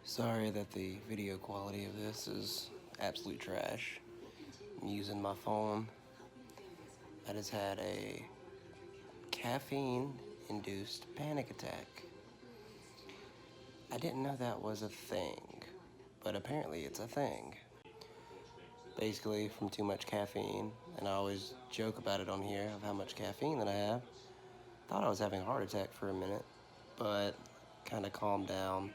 Sorry that the video quality of this is absolute trash. I'm using my phone. I just had a caffeine-induced panic attack. I didn't know that was a thing, but apparently it's a thing. Basically from too much caffeine, and I always joke about it on here of how much caffeine that I have. Thought I was having a heart attack for a minute, but kind of calmed down.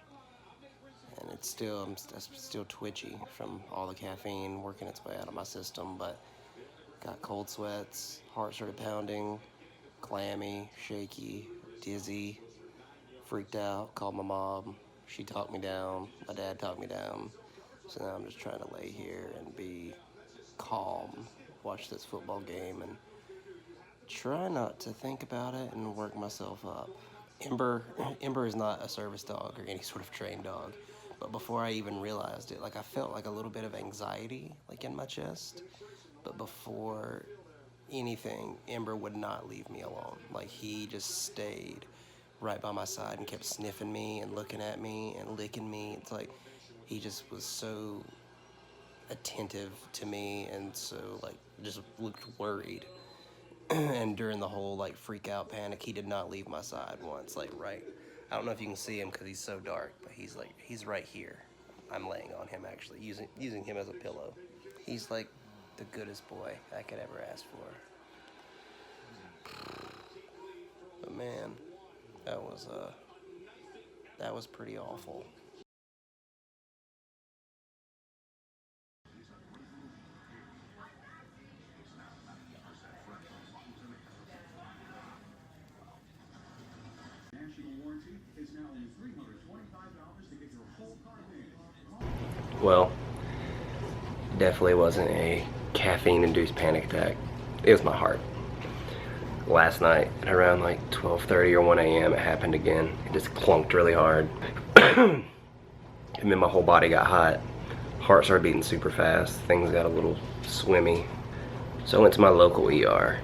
And I'm still twitchy from all the caffeine working its way out of my system, but got cold sweats, heart started pounding, clammy, shaky, dizzy, freaked out, called my mom. She talked me down, my dad talked me down. So now I'm just trying to lay here and be calm, watch this football game, and try not to think about it and work myself up. Ember is not a service dog or any sort of trained dog, but before I even realized it, like I felt like a little bit of anxiety like in my chest, but before anything, Ember would not leave me alone. Like he just stayed right by my side and kept sniffing me and looking at me and licking me. It's like he just was so attentive to me and so like just looked worried. And during the whole like freak out panic, he did not leave my side once. Like right, I don't know if you can see him because he's so dark, but he's right here. I'm laying on him actually, using him as a pillow. He's like the goodest boy I could ever ask for. But man, that was pretty awful. Well, definitely wasn't a caffeine-induced panic attack. It was my heart. Last night at around like 12:30 or 1 a.m. it happened again. It just clunked really hard. And then my whole body got hot. Heart started beating super fast. Things got a little swimmy. So I went to my local ER,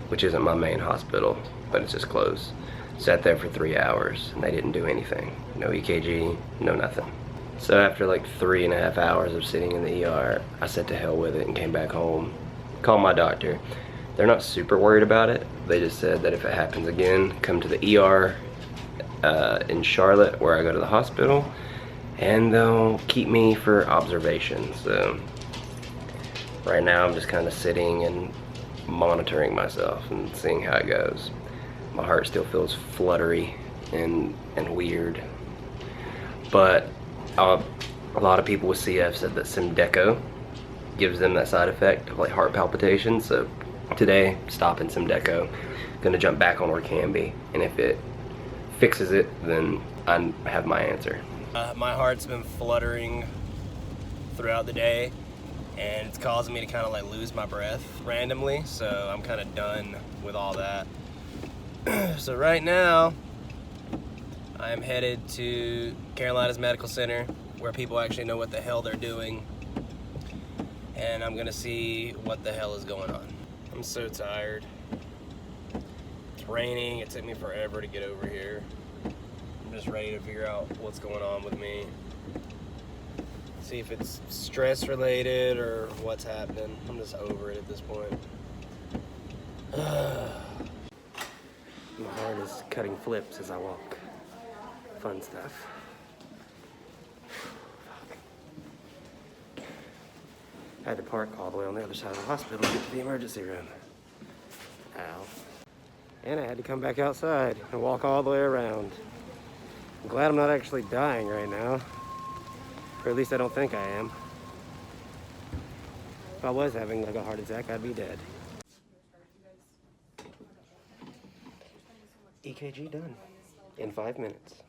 which isn't my main hospital, but it's just close. Sat there for 3 hours and they didn't do anything. No EKG, no nothing. So after like 3.5 hours of sitting in the ER, I said to hell with it and came back home. Called my doctor. They're not super worried about it. They just said that if it happens again, come to the ER in Charlotte where I go to the hospital, and they'll keep me for observation. So right now I'm just kind of sitting and monitoring myself and seeing how it goes. My heart still feels fluttery and weird, but a lot of people with CF said that Symdeco gives them that side effect of like heart palpitations. So today, stopping Symdeco, gonna jump back on Orkambi, and if it fixes it, then I have my answer. My heart's been fluttering throughout the day, and it's causing me to kind of like lose my breath randomly, so I'm kind of done with all that. So right now, I'm headed to Carolina's Medical Center, where people actually know what the hell they're doing, and I'm gonna see what the hell is going on. I'm so tired. It's raining, it took me forever to get over here. I'm just ready to figure out what's going on with me. See if it's stress related or what's happening. I'm just over it at this point. My heart is cutting flips as I walk. Fun stuff. I had to park all the way on the other side of the hospital to get to the emergency room. Ow. And I had to come back outside and walk all the way around. I'm glad I'm not actually dying right now. Or at least I don't think I am. If I was having like a heart attack, I'd be dead. EKG done in 5 minutes.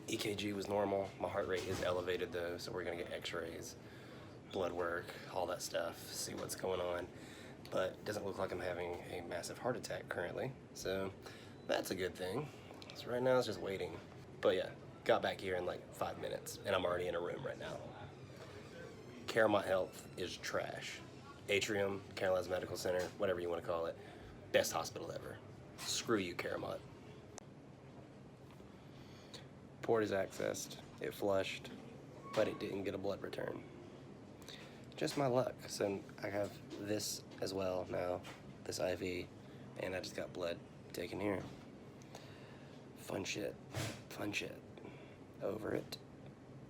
EKG was normal. My heart rate is elevated though, so we're gonna get x-rays, blood work, all that stuff, see what's going on. But it doesn't look like I'm having a massive heart attack currently, so that's a good thing. So right now it's just waiting. But yeah, got back here in like 5 minutes, and I'm already in a room right now. Caromont Health is trash. Atrium, Carolina's Medical Center, whatever you want to call it, best hospital ever. Screw you, Caramont. Port is accessed. It flushed, but it didn't get a blood return. Just my luck. So I have this as well now, this IV, and I just got blood taken here. Fun shit. Fun shit. Over it.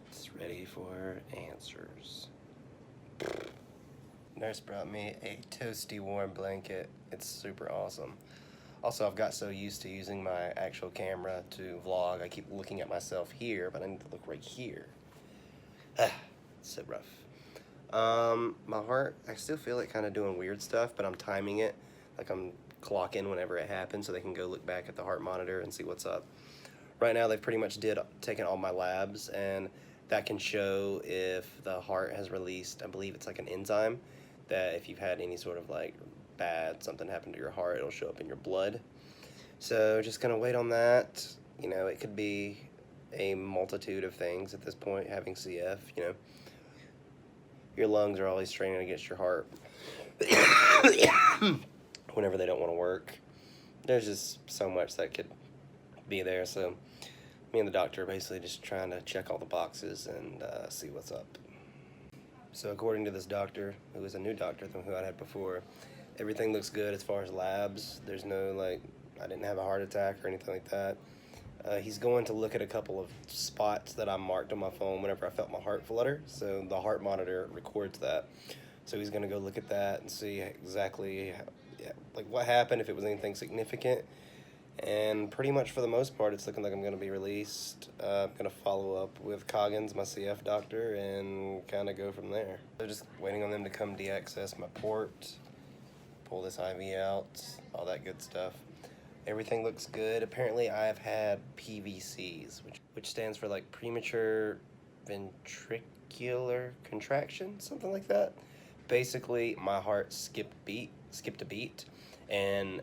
It's ready for answers. Nurse brought me a toasty warm blanket. It's super awesome. Also, I've got so used to using my actual camera to vlog, I keep looking at myself here, but I need to look right here. It's so rough. My heart, I still feel it kind of doing weird stuff, but I'm timing it. Like I'm clocking whenever it happens so they can go look back at the heart monitor and see what's up. Right now, they've pretty much taken all my labs, and that can show if the heart has released, I believe it's like an enzyme, that if you've had any sort of like bad, something happened to your heart, it'll show up in your blood. So just gonna wait on that. You know, it could be a multitude of things at this point, having CF, you know. Your lungs are always straining against your heart whenever they don't want to work. There's just so much that could be there, so me and the doctor are basically just trying to check all the boxes and see what's up. So according to this doctor, who is a new doctor than who I had before, everything looks good as far as labs. There's no, like, I didn't have a heart attack or anything like that. He's going to look at a couple of spots that I marked on my phone whenever I felt my heart flutter. So the heart monitor records that. So he's going to go look at that and see exactly like what happened, if it was anything significant. And pretty much for the most part, it's looking like I'm going to be released. I'm going to follow up with Coggins, my CF doctor, and kind of go from there. So just waiting on them to come de-access my port, pull this IV out, all that good stuff. Everything looks good. Apparently, I've had PVCs, which stands for like premature ventricular contraction, something like that. Basically, my heart skipped a beat, and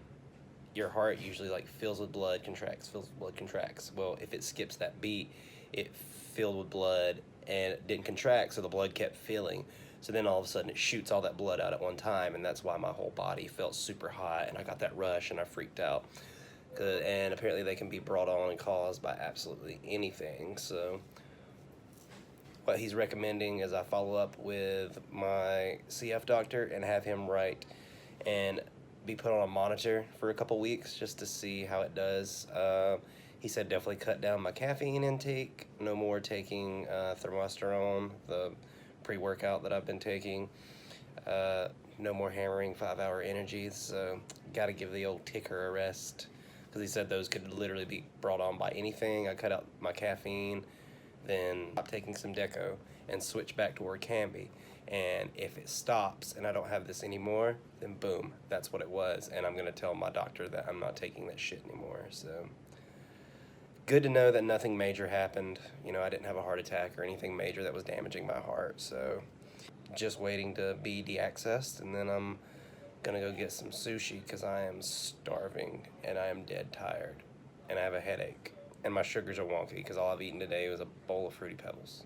your heart usually like fills with blood, contracts, fills with blood, contracts. Well, if it skips that beat, it filled with blood and it didn't contract, so the blood kept filling. So then all of a sudden it shoots all that blood out at one time, and that's why my whole body felt super hot, and I got that rush and I freaked out. And apparently they can be brought on and caused by absolutely anything. So what he's recommending is I follow up with my CF doctor and have him write and be put on a monitor for a couple weeks just to see how it does. He said definitely cut down my caffeine intake, no more taking thermosterone, the pre-workout that I've been taking, no more hammering 5-hour energies, so got to give the old ticker a rest, because he said those could literally be brought on by anything. I cut out my caffeine, then stop taking some Deco and switch back to where it can be. And if it stops and I don't have this anymore, then boom, that's what it was. And I'm going to tell my doctor that I'm not taking that shit anymore. So good to know that nothing major happened. You know, I didn't have a heart attack or anything major that was damaging my heart. So just waiting to be de-accessed, and then I'm going to go get some sushi because I am starving and I am dead tired and I have a headache and my sugars are wonky because all I've eaten today was a bowl of Fruity Pebbles.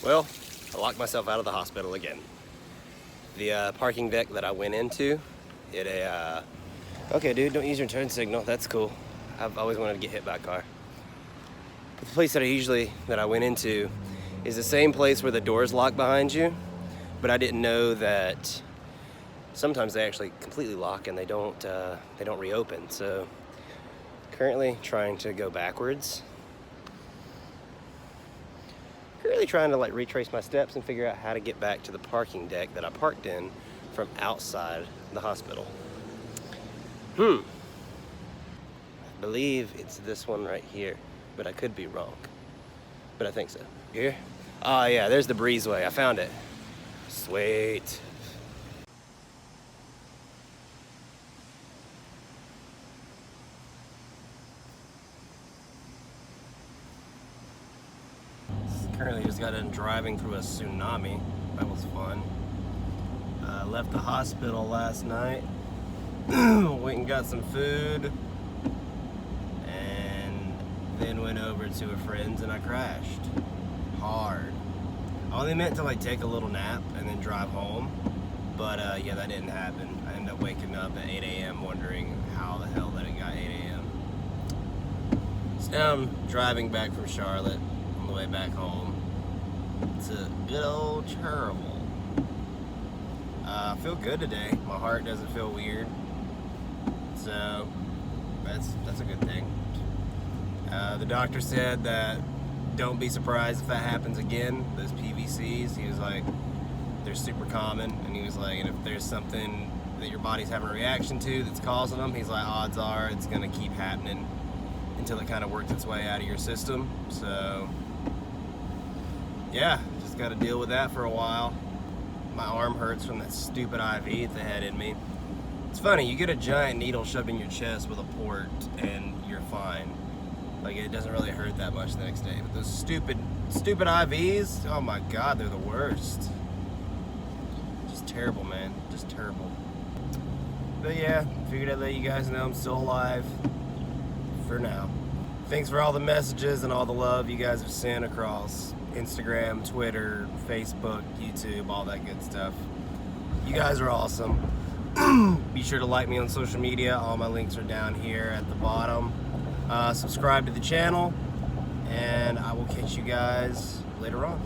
Well, I locked myself out of the hospital again. The parking deck that I went into, okay dude, don't use your turn signal, that's cool. I've always wanted to get hit by a car. But the place that I went into is the same place where the doors lock behind you, but I didn't know that sometimes they actually completely lock and they don't reopen. So currently trying to go backwards. Currently trying to like retrace my steps and figure out how to get back to the parking deck that I parked in from outside the hospital. I believe it's this one right here, but I could be wrong. But I think so. Here? Oh yeah, there's the breezeway. I found it. Sweet. Currently just got done driving through a tsunami. That was fun. Left the hospital last night. Went and got some food. And then went over to a friend's and I crashed. Hard. I only meant to like take a little nap and then drive home. But yeah, that didn't happen. I ended up waking up at 8 a.m. wondering how the hell that it got 8 a.m. So now I'm driving back from Charlotte on the way back home to good old Cherryville. I feel good today. My heart doesn't feel weird, so that's a good thing. The doctor said that don't be surprised if that happens again. Those PVCs, he was like, they're super common, and he was like, and if there's something that your body's having a reaction to that's causing them, he's like, odds are it's gonna keep happening until it kind of works its way out of your system. So yeah, just got to deal with that for a while. My arm hurts from that stupid IV that they had in me. It's funny, you get a giant needle shoved in your chest with a port and you're fine. Like, it doesn't really hurt that much the next day. But those stupid IVs, oh my God, they're the worst. Just terrible, man, just terrible. But yeah, figured I'd let you guys know I'm still alive for now. Thanks for all the messages and all the love you guys have sent across Instagram, Twitter, Facebook, YouTube, all that good stuff. You guys are awesome. Be sure to like me on social media. All my links are down here at the bottom. Subscribe to the channel, and I will catch you guys later on.